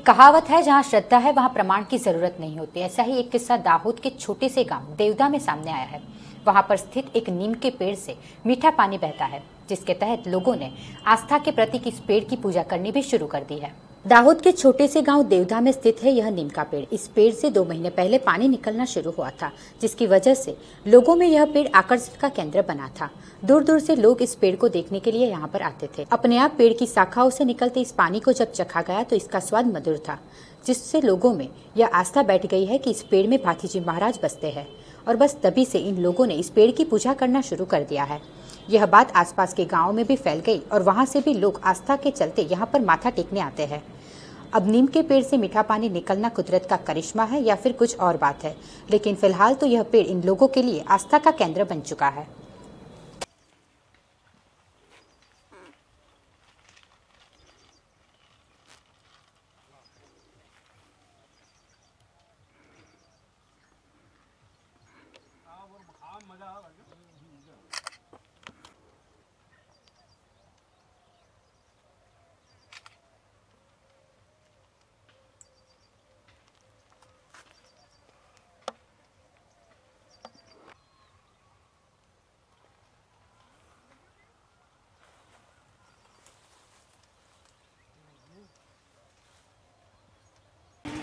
एक कहावत है, जहां श्रद्धा है वहां प्रमाण की जरूरत नहीं होती। ऐसा ही एक किस्सा दाहोद के छोटे से गांव देवदा में सामने आया है। वहां पर स्थित एक नीम के पेड़ से मीठा पानी बहता है, जिसके तहत लोगों ने आस्था के प्रतीक इस पेड़ की पूजा करनी भी शुरू कर दी है। दाहोद के छोटे से गांव देवदा में स्थित है यह नीम का पेड़। इस पेड़ से 2 महीने पहले पानी निकलना शुरू हुआ था, जिसकी वजह से लोगों में यह पेड़ आकर्षण का केंद्र बना था। दूर दूर से लोग इस पेड़ को देखने के लिए यहाँ पर आते थे। अपने आप पेड़ की शाखाओं से निकलते इस पानी को जब चखा गया तो इसका स्वाद मधुर था, जिससे लोगों में यह आस्था बैठ गई है कि इस पेड़ में भाथी जी महाराज बसते हैं। और बस तभी से इन लोगों ने इस पेड़ की पूजा करना शुरू कर दिया है। यह बात आसपास के गाँव में भी फैल गई और वहाँ से भी लोग आस्था के चलते यहाँ पर माथा टेकने आते हैं। अब नीम के पेड़ से मीठा पानी निकलना कुदरत का करिश्मा है या फिर कुछ और बात है, लेकिन फिलहाल तो यह पेड़ इन लोगों के लिए आस्था का केंद्र बन चुका है।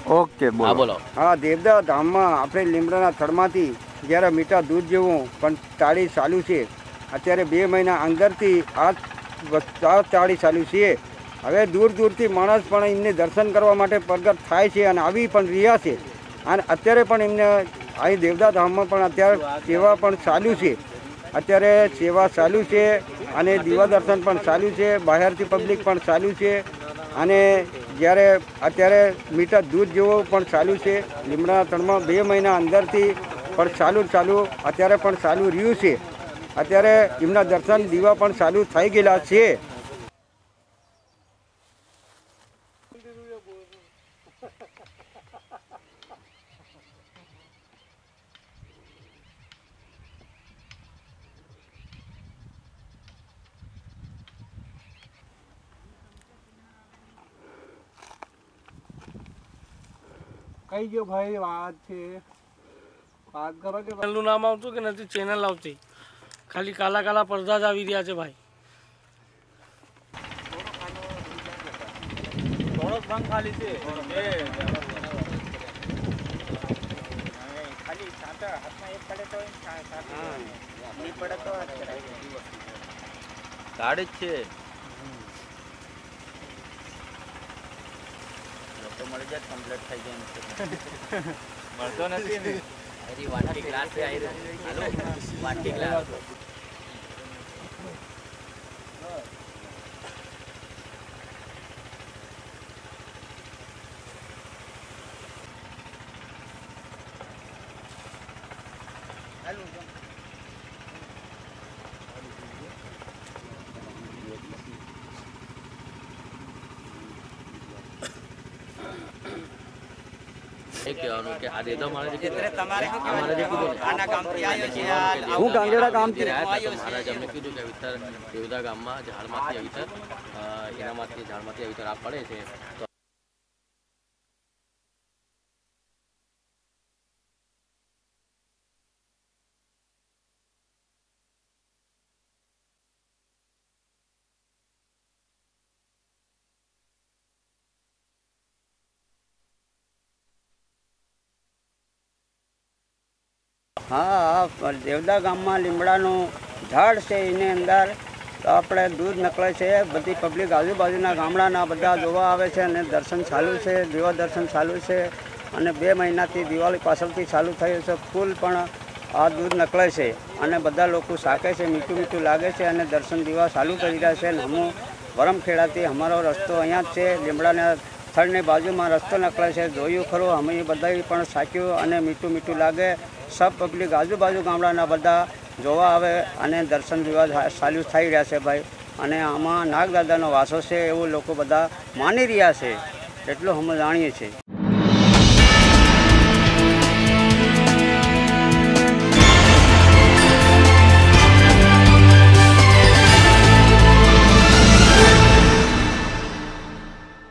ओके बोलो। हाँ बोलो। हाँ, देवदा धाम में આપણે લીમડાના થડમાંથી જ્યારે મીઠા દૂધ જેવું પણ તાળી ચાલુ છે। અત્યારે 2 મહિના અંદરથી આ તાળી ચાલુ છે। હવે દૂર દૂરથી માણસ પણ એમને દર્શન કરવા માટે પ્રગટ થાય છે અને આવી પણ રહ્યા છે। અને અત્યારે પણ એમને અહીં દેવદા ધામમાં પણ અત્યારે સેવા પણ ચાલુ છે। અત્યારે સેવા ચાલુ છે અને દીવા દર્શન પણ ચાલુ છે। બહારથી પબ્લિક પણ ચાલુ છે અને જ્યારે અત્યારે મીઠા દૂધ જેવો પણ ચાલુ છે। લીમડાના થડમાં 2 મહિના અંદરથી પણ ચાલુ અત્યારે પણ ચાલુ રહ્યું છે। અત્યારે એમના દર્શન દીવા પણ ચાલુ થઈ ગયેલા છે। कई जो भाई बात है बात करो के ચેનલનું નામ આવતું કે નથી ચેનલ આવતી, ખાલી કાલા કાલા પડદા જ આવી રહ્યા છે ભાઈ। થોડોક ભંગ ખાલી છે ખાલી સાંતા હાથમાં એક પડે તો ની પડે તો કાર્ડ જ છે તો મળી જાય કમ્પ્લીટ થઈ જાય મળતો નથી ને અરે વાટી ગ્લાસ છે આઈ હાલો વાટી ગ્લાસ કહેવાનું કે આ દેદા મારે જે તમારે અમારે જે કીધું આના ગામથી આવ્યો છે હું ગાંગેડા ગામથી આવ્યો છું। મહારાજ અમને કીધું કે વિતર દેવદા ગામમાં ઝાડમાંથી વિતર એનામાંથી ઝાડમાંથી વિતર આ પડે છે તો हाँ, देवदा गाम में લીમડાનું ઝાડ છે એની અંદર તો આપણે દૂધ નકળે છે। બધી પબ્લિક આજુબાજુના ગામડાના બધા જોવા આવે છે અને દર્શન ચાલુ છે, દીવા દર્શન ચાલુ છે અને 2 મહિનાથી દિવાળી પાછળથી ચાલુ થયું છે। ફૂલ પણ આ દૂધ નકળે છે અને બધા લોકો સાકે છે, મીઠું મીઠું લાગે છે અને દર્શન દીવા ચાલુ કરી રહ્યા છે। હું વરમખેડાથી અમારો રસ્તો અહીંયા જ છે, લીમડાના થડની બાજુમાં રસ્તો નકળે છે। જોયું ખરું, અમે બધાએ પણ સાક્યું અને મીઠું મીઠું લાગે। सब पब्लिक आजूबाजू गामडाना बधा जोवा आवे अने दर्शन दीवा चालू थई रह्या छे भाई। अने आमां नागदादानो वासो छे एवुं लोको बधा मानी रह्या छे, एटलुं अमे जाणीए छीए।